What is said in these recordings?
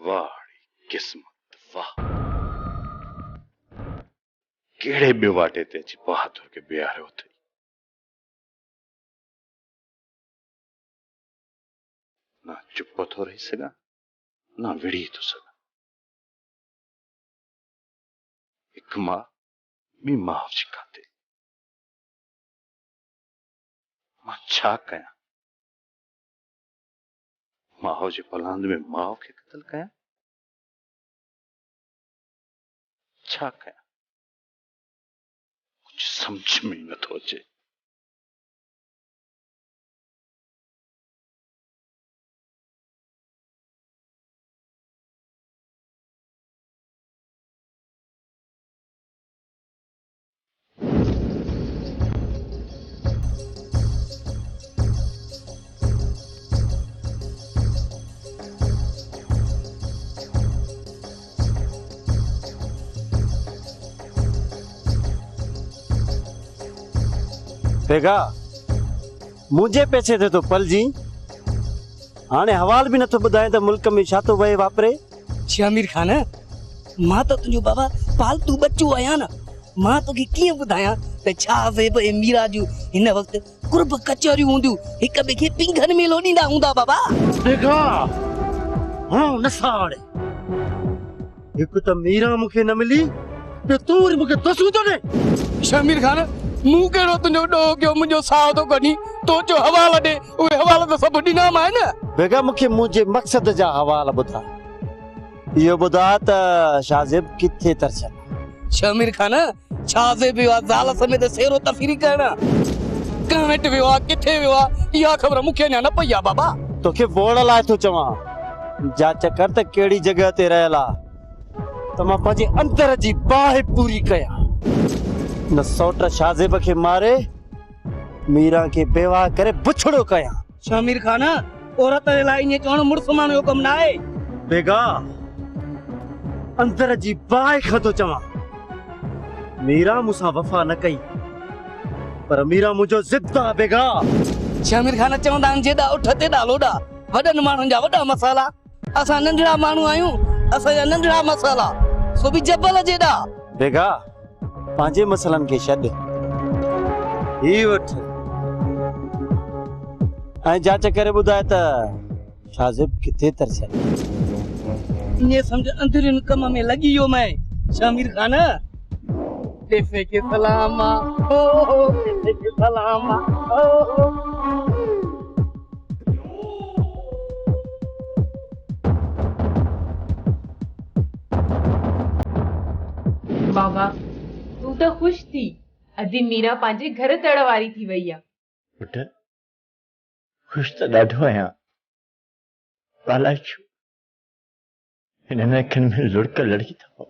वाड़ी किस्मत वाह केड़े बे वाटे ते अची बहादुर के बिहारियो थई ना चुप थो रही सघां ना विड़ी थो सघां हिक मां ॿी माउ जे खाते मां छा कयां माउ जे पलांद में माउ खे क़त्ल कयां छा कयां कुछ समझ में नथो अचे बेगा मुझे पैसे थे तो पल जी हाने हवाल भी नथो बुधाए तो मुल्क में छा तो वहे वापरे शामिर खान मां तो तुझो बाबा पालतू बच्चो आया ना मां तो की किए बुधाया त छा वे बे मीरा जू इन वक्त कुर्ब कचहरी हुंदू एक बे के पिंगन में लोडींदा हुंदा बाबा बेगा हां नसाड़े एक तो मीरा मुखे न मिली ते तू वरी मुखे दसू तो ने शामिर खान मुंह केड़ो तुझो डो क्यों मुझो साव तो कनी तो जो हवाला दे उहे हवाला तो सब डिना मा है ना बेगा मुखे मुझे मकसद जा हवाला बुधा यो बुधा त शाजिब किथे तरछन शामिर खान छाजे विवा जाल समेत सेरो तफरी करना काट विवा किथे विवा या खबर मुखे ना पया बाबा तोखे बोल लाए तो चवा जांच कर त केड़ी जगह ते रहला त मां पाजे अंदर जी बाह पूरी कया न सोट शाजिब के मारे मीरा के बेवा करे बुछड़ो कया शामिर खान औरत लाई ने चोण मुर्स मानो कम ना है बेगा अंदर जी बाह खतो चवा मीरा मुसा वफा न कई पर मीरा मुझो जिद्दा बेगा शामिर खान चवंदा जेदा उठते डालोडा वडन मानन जा वडा मसाला असा नंढड़ा मानू आयू असा जा नंढड़ा मसाला सो भी जबल जेदा बेगा पांजे मसलन के छड ही वठ ऐं जांच करे बुधाए त शाजिब किथे तरछे ये समझ अंदरिन कम में लगी यो मैं शामिर खान देफे के सलामा ओ देफे के सलामा ओ बाबा तू तो खुश थी अदी मीरा पांजे घर तड़ वारी थी वई आ पुट खुश तो ॾाढो आहियां अलाए छो हिननि अखियुनि में लुड़क लड़ी था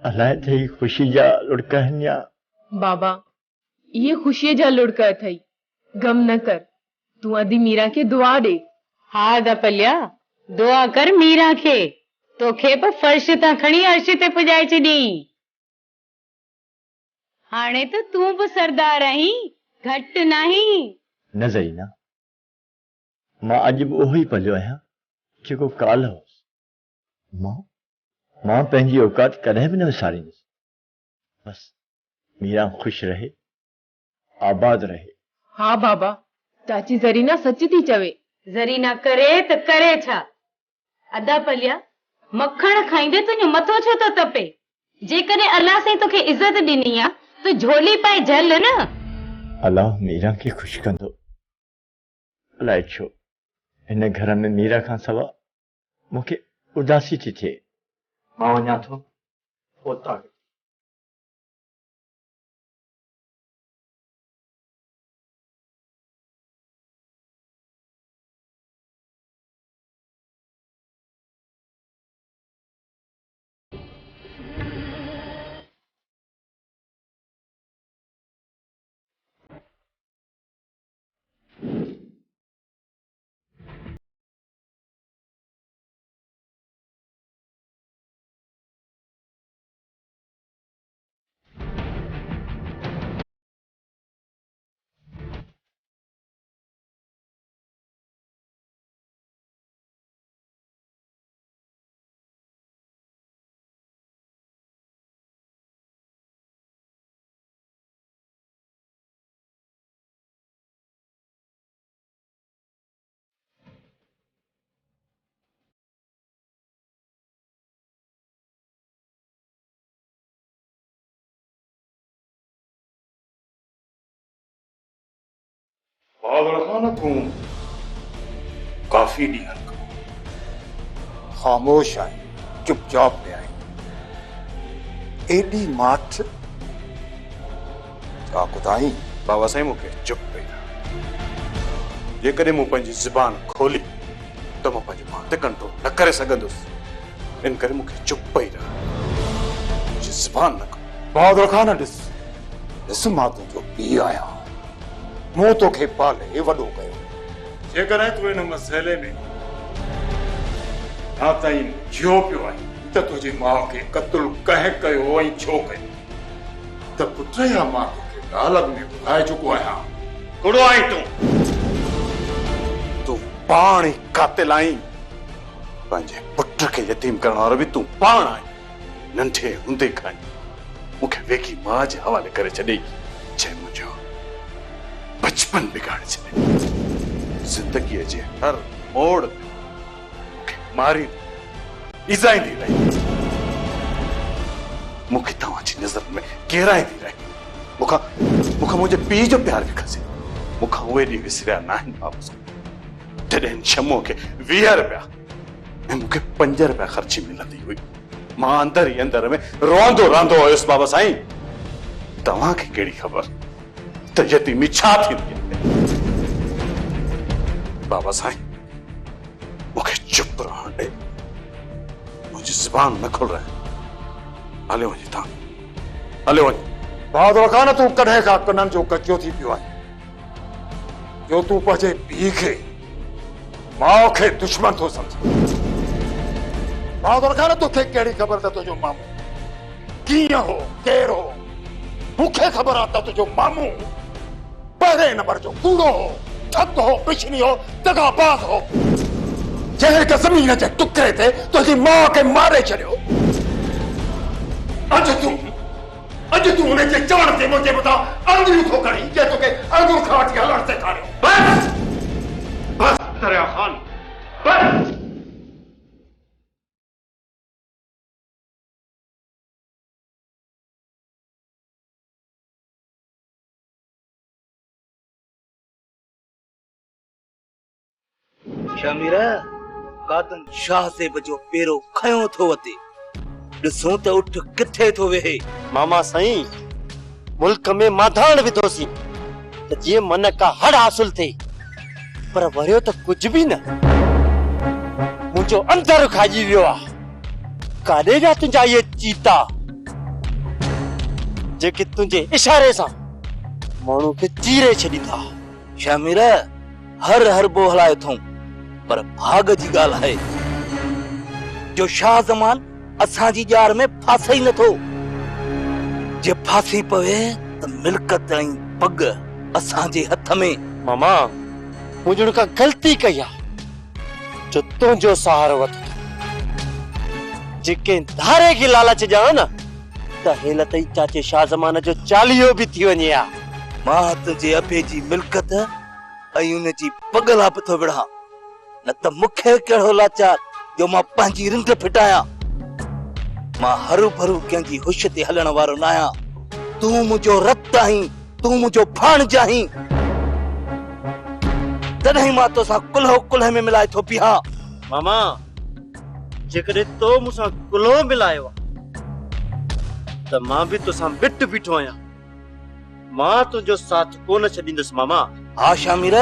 अलाए त ही ख़ुशी जा लुड़क आहिनि या बाबा ये खुशी जा लुड़क अथई गम न कर तू अदी मीरा के दुआ दे हाँ दपलिया दुआ कर मीरा के तोखे पे फर्श ता खणी अर्श ते पुजाए छडी हाणे तो तू भी सरदार आहीं घट नहीं न ज़रीना मां अॼु बि उहो ई पलियो आहियां जेको काल्ह हुउसि मां पंहिंजी औकात कॾहिं बि न विसारींदुसि बस मीरा खुश रहे आबाद रहे हाँ बाबा चाची जरीना सच थी चवे जरीना करे त करे छा अदा पलिया मक्खण खाईंदे तुझो मथो छो तो तपे जेकॾहिं अल्लाह से तोखे इज्जत ॾिनी आ तो झोली पाए झल न अल्लाह मीरा खे ख़ुशि कंदो अलाए छो हिन घर में मीरा खां सवा मूंखे उदासी थी थिए मां वञा थो पोता पागल खान को काफी ॾींहं खां ख़ामोश आहे, चुपचाप पे आहे। एडी माठ छा ॿुधाई? बाबा साईं मूंखे चुप पई रह। जेकॾहिं मूं पंहिंजी ज़ुबान खोली त मां पंहिंजे पाण ते कंट्रोल न करे सघंदुसि, इन करे मूंखे चुप पई रह। मुंहिंजी ज़ुबान न खोल। बहादुर खान ॾिस मां तुंहिंजो पीउ आहियां, मूं तोखे पाले वॾो कयो। जेकॾहिं तूं हिन मसइले में ना ताईं जियो पियो आहे त तुंहिंजी माउ खे क़त्ल कंहिं कयो ऐं छो कयो, त पुट या मां तोखे ॻाल्हि में ॿुधाए चुको आहियां। कुड़ो आहीं तूं पाण ई कातिल आहीं। पंहिंजे पुट खे यतीम करण वारो बि तूं पाण आहीं। नंढे हूंदे खां मूंखे वेकी मां जे हवाले करे छॾई, जंहिं मुंहिंजो बचपन बिगाड़े छॾियो। ज़िंदगीअ जे हर मोड़ ते मूंखे मारी इज़ाईंदी रही। मूंखे तव्हांजी नज़र में केराईंदी रही। मूंखां मुंहिंजे पीउ जो प्यार बि खसे। मूंखां उहे ॾींहं विसरिया न आहिनि बाबा साईं, जॾहिं शमो खे 20 रुपया ऐं मूंखे 5 रुपया ख़र्ची मिलंदी हुई। मां अंदर ई अंदर में रोंदो रहंदो हुयुसि। बाबा साईं, तव्हांखे कहिड़ी ख़बर त यतीमी छा थींदी आहे? बाबा साईं, मूंखे चुप रहण ॾे। मुंहिंजी ज़ुबान न खुल रहे। हले वञे तव्हां, हले वञे। बहादुर खान, तूं कॾहिं खां कननि जो कचो थी पियो आहे, जो तूं पंहिंजे पीउ खे माउ खे दुश्मन थो सम्झे। बहादुर खान, तोखे कहिड़ी ख़बर त तुंहिंजो मामू कीअं हो, केरु हो? मूंखे ख़बर आहे त तुंहिंजो मामू पहिरें नंबर जो कूड़ो हो, ठग हो, पिछड़ी हो, दगाबाज हो, जंहिं हिक ज़मीन जे टुकड़े ते तुंहिंजी माउ खे मारे छॾियो। अॼु तूं हुनजे चवण ते मुंहिंजे मथां आङुरियूं थो करी, जंहिं तोखे आङुर खां वठी हलण सेखारियो। बस दरिया ख़ान, बस। शमीरा, कातन शाह से बजो पेरो खयो थो वते। ॾिसूं त उठ किथे थो वेहे। मामा साईं, मुल्क में माधाण विधोसी त जीअं मन का हड़ हासिल थे, पर वरियो त कुछ भी न। मुंहिंजो अंदर खाइजी वियो आहे। काॾे विया तुंहिंजा इहे चीता जेके तुंहिंजे इशारे सां माण्हू खे चीरे छॾींदा? शमीरा, हर बो हलायो थो, पर भाग जी ॻाल्हि आहे जो शाह ज़मान असांजी ॼार में फासे ई नथो। जे फासी पवे त मिल्कत ऐं पग असांजे हथ में। मामा, मुंहिंजो का ग़लती कई आहे जो तुंहिंजो सहारो वरितो। जेके धारे खे लालच ॼाण न त हेल ताईं चाचे शाह ज़मान जो 40 बि थी वञे हा। मां तुंहिंजे अबे जी मिल्कत ऐं उन जी पग लाइ थो विढ़ा, न त मूंखे कहिड़ो लाचार जो मां पंहिंजी रिंग फिटायां। मां हरू भरू कंहिंजी हुश ते हलण वारो न आहियां। तूं मुंहिंजो रत आहीं, तूं मुंहिंजो भाणज आहीं, तॾहिं मां तोसां कुल्ह में मिलाए थो पिया। मामा, जेकॾहिं तो मूंसां कुल्हो मिलायो त मां बि तोसां बिट बीठो आहियां। मां तुंहिंजो साथ कोन छॾींदुसि मामा। हा शामिर,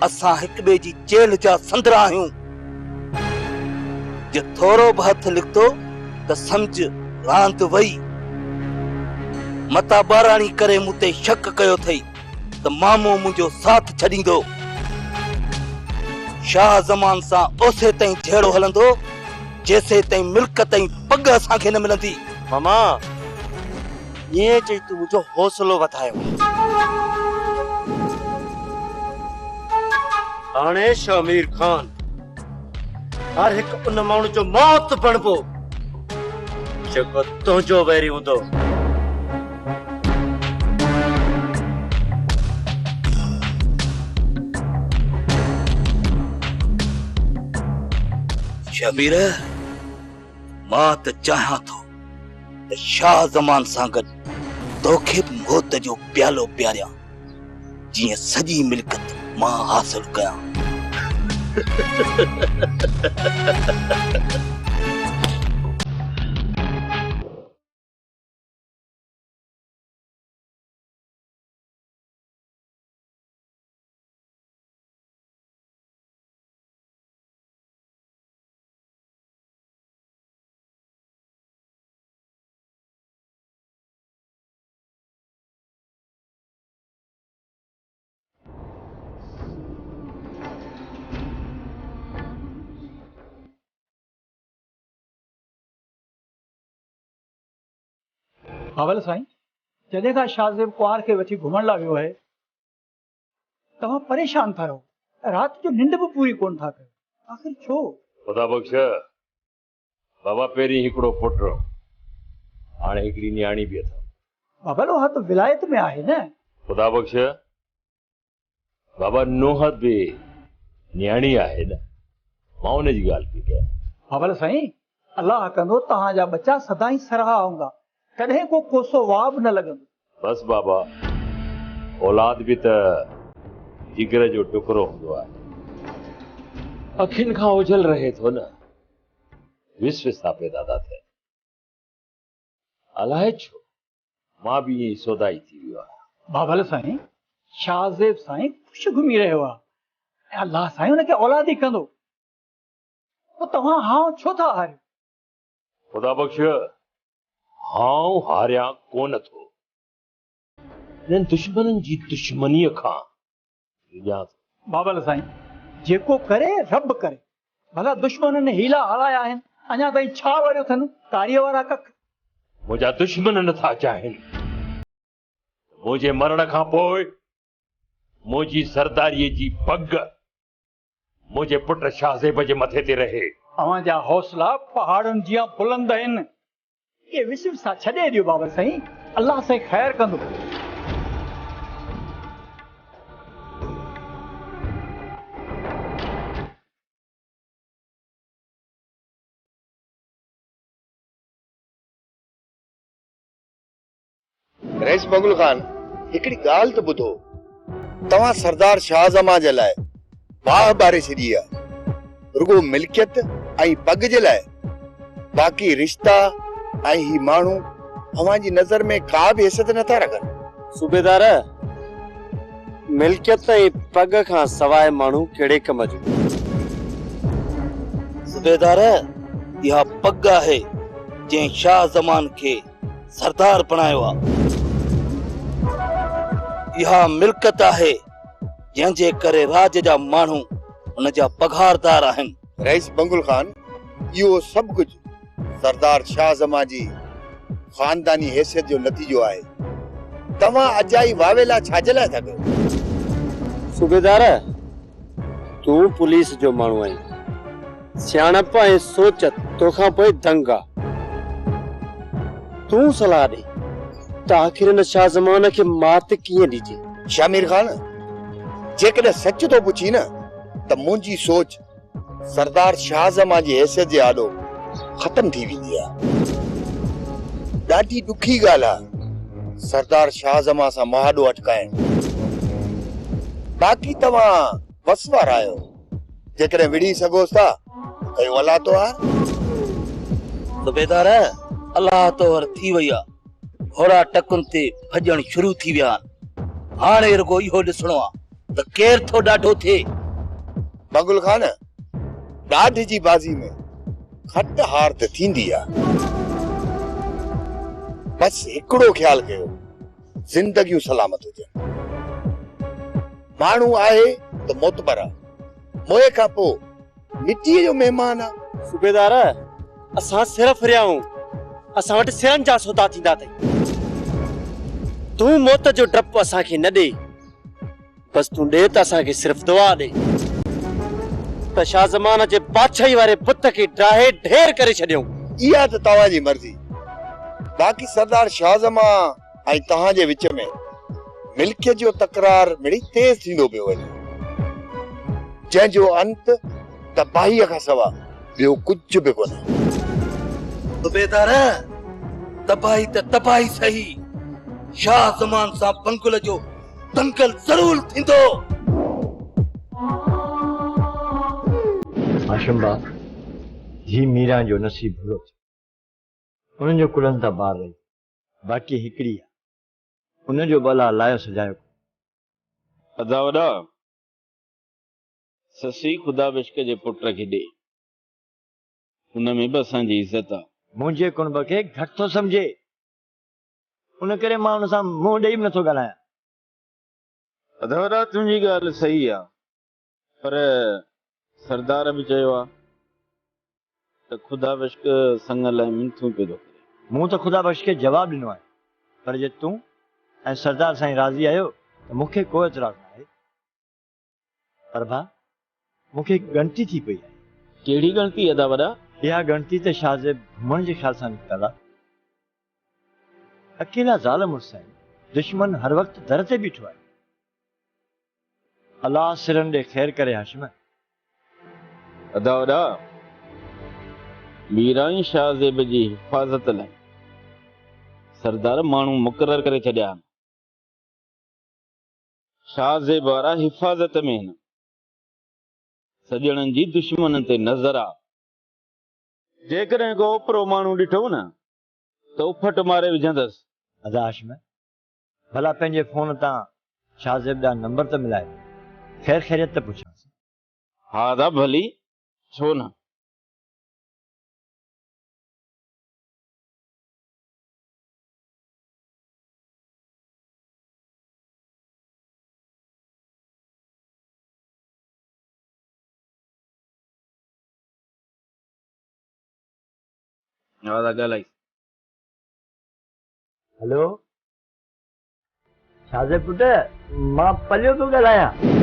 असां हिक ॿिए जी जेल जा संदरा आहियूं। जे थोरो बि हथ लिखतो त समझ रांद वई। मता बाराणी करे मूं ते शक कयो अथई त मामो मुंहिंजो साथ छॾींदो। शाह ज़मान सां ओसे ताईं ठेड़ो हलंदो जेसे ताईं मिल्कत ऐं पग असांखे न मिलंदी। मामा, ये चई तूं मुंहिंजो हौसलो वधायो। हाणे शमीर खान हर हिकु उन माण्हू जो मौत बणबो जेको तुंहिंजो वैरी हूंदो। शबीर, मां त चाहियां थो त शाह ज़मान सां गॾु तोखे बि मौत जो प्यालो पियारियां, जीअं सॼी मिल्कत मां हासिल कयां। हावल साईं, जॾहिं खां शाहज़ेब कुंवार खे वठी घुमण लाइ वियो आहे, तव्हां परेशान था रहो, राति जो निंड बि पूरी कोन था कयो। आख़िर छो? खुदा बख़्श, बाबा पहिरीं हिकिड़ो पुटु, हाणे हिकिड़ी न्याणी बि अथव। बाबा लो हा त विलायत में आहे न। खुदा बख़्श, बाबा नूह बि न्याणी आहे न, मां उन जी ॻाल्हि पई कयां। हावल साईं, अल्लाह कंदो तव्हांजा बच्चा सदाईं सरहा हूंदा, कॾहिं को कोसो वाब न लॻंदो। बस बाबा, औलाद बि त जिगर जो टुकड़ो हूंदो आहे, अखियुनि खां ओझल रहे थो न, विस विस था पैदा था थियनि। अलाए छो मां बि ईअं सोदाई थी वियो आहियां। बाबल साईं, शाहज़ेब साईं ख़ुशि घुमी रहियो आहे, अल्लाह साईं हुनखे औलाद ई कंदो, पोइ तव्हां हां छो था हारियो? खुदा बख़्श, हां हारियां कोन थो, इन्हनि दुश्मननि जी दुश्मनीअ खां ॼां थो। बाबल साईं, जेको करे रब करे, भला दुश्मननि हीला हलाया आहिनि, अञा ताईं छा वरियो अथनि कारीअ वारा कख। मुंहिंजा दुश्मन नथा चाहिनि मुंहिंजे मरण खां पोइ मुंहिंजी सरदारीअ जी पग मुंहिंजे पुट शाहज़ेब जे मथे ते रहे। अव्हांजा हौसला पहाड़नि जीअं बुलंद आहिनि, ये विस विस सां छॾे ॾियो बाबा साईं, अल्लाह साईं ख़ैर कंदो। रईस बगुल खान, हिकिड़ी ॻाल्हि त ॿुधो, तव्हां सरदार शाहज़मा जे लाइ बाह बारे छॾी आहे, रुगो मिल्कियत ऐं पग जे लाइ, बाक़ी रिश्ता ऐं ही माण्हू अव्हांजी नज़र में का बि हैसियत नथा रखनि। सूबेदार, मिल्कियत ऐं पग खां सवाइ माण्हू कहिड़े कम जो? सूबेदार, इहा पग आहे जंहिं शाह ज़मान खे सरदार बणायो आहे। इहा मिल्कत आहे जंहिंजे करे राज जा माण्हू उन जा पघारदार आहिनि। रईस बंगुल खान, इहो सभु कुझु सरदार शाहज़मा जी खानदानी हैसियत जो नतीजो आहे। तव्हां अजाई वावेला छाजे लाइ था कयो? सूबेदार, तूं पुलिस जो माण्हू आहीं, सियाणप ऐं सोच तोखां पोइ दंग आहे। तूं सलाह ॾे त आख़िर हिन शाह ज़मान खे मात कीअं ॾिजे? शामिर खान, जेकॾहिं सच थो पुछी न, त मुंहिंजी सोच सरदार शाहज़मा जी हैसियत जे आॾो ख़तम थी वेंदी आहे। ॾाढी ॾुखी ॻाल्हि आहे सरदार शाहज़मा सां मुहाॾो अटकाइणु। बाक़ी तव्हां वसवार आहियो, जेकॾहिं विड़ी सघोसि था कयो अलाह तो आहे। सूबेदार, अलाह तोहर थी वई आहे, घोड़ा टकुनि ते भॼण शुरू थी विया आहिनि। हाणे रुगो इहो ॾिसणो आहे त केरु थो ॾाढो थिए। बंगुल खान, ॾाढ जी बाज़ी में खट हार त थींदी आहे। बस हिकिड़ो ख्याल कयो, ज़िंदगियूं सलामत हुजनि। माण्हू आहे त मोतबर आहे, मोए खां पोइ मिटीअ जो महिमान आहे। सूबेदार, असां सिर्फ़ रहिया आहियूं, असां वटि सिरनि जा सौदा थींदा अथई। तूं मौत जो डपु असांखे न ॾे, बसि तूं ॾे त असांखे सिर्फ़ दुआ ॾे त शाह ज़मान जे बादशाही वारे बुत खे ड्राहे ढेर करे छॾियूं। इहा त तव्हांजी मर्ज़ी। बाक़ी सरदार शाहज़मा ऐं तव्हांजे विच में मिल्कियत जो तकरार मिड़ी तेज़ थींदो पियो वञे, जंहिंजो अंत तबाहीअ खां सवा ॿियो कुझु बि कोन्हे। सूबेदार, तबाही त तबाही सही, शाह ज़मान सां बंगुल जो दंगल जरूर थींदो। हाशिम बा जी मीरा जो नसीब बुरो थियो उन्हनि जो कुलनि तां ॿार रही बाक़ी हिकिड़ी आहे उन जो भला लायो सजायो अदा वॾा ससी खुदा बिश्क जे पुट खे ॾे उन में बि असांजी इज़त आहे। मुंहिंजे कुणब खे घटि थो सम्झे उन करे मां उन सां मुंहुं ॾेई बि नथो ॻाल्हायां। अदा वॾा तुंहिंजी ॻाल्हि सही आहे पर सरदार बि चयो आहे त खुदा बिश्क संग लाइ मिनथूं पियो थो करे। मूं त खुदा बख्श खे जवाबु ॾिनो आहे पर जे तूं ऐं सरदार साईं राज़ी आहियो त मूंखे को एतिराज़ न आहे। पर भाउ मूंखे हिकु ॻणती थी पई आहे। कहिड़ी ॻणती अदा वॾा? इहा ॻणती त शाहज़ेब घुमण जे ख़्याल सां निकितल आहे। अकेला ज़ाल मुड़ुस आहिनि दुश्मन हर वक़्तु दर ते बीठो आहे। अलाह सिरनि ॾे ख़ैर करे हाशिम। अदा वॾा मीरा ऐं शाहज़ेब जी हिफ़ाज़त लाइ सरदार माण्हू मुक़रर करे छॾिया आहिनि। शाहज़ेब वारा हिफ़ाज़त में आहिनि। सॼणनि जी दुश्मननि ते नज़र आहे। जेकॾहिं को ओपरो माण्हू ॾिठो न त उफट मारे विझंदसि। अदा हाशिम भला पंहिंजे फोन तां शाहज़ेब ॾांहुं नंबर त मिलाए ख़ैर ख़ैरियत त पुछांसि। हा दा भली छो न। हा दा ॻाल्हाई। हेलो शाहज़ेब पुट मां पलियो थो ॻाल्हायां।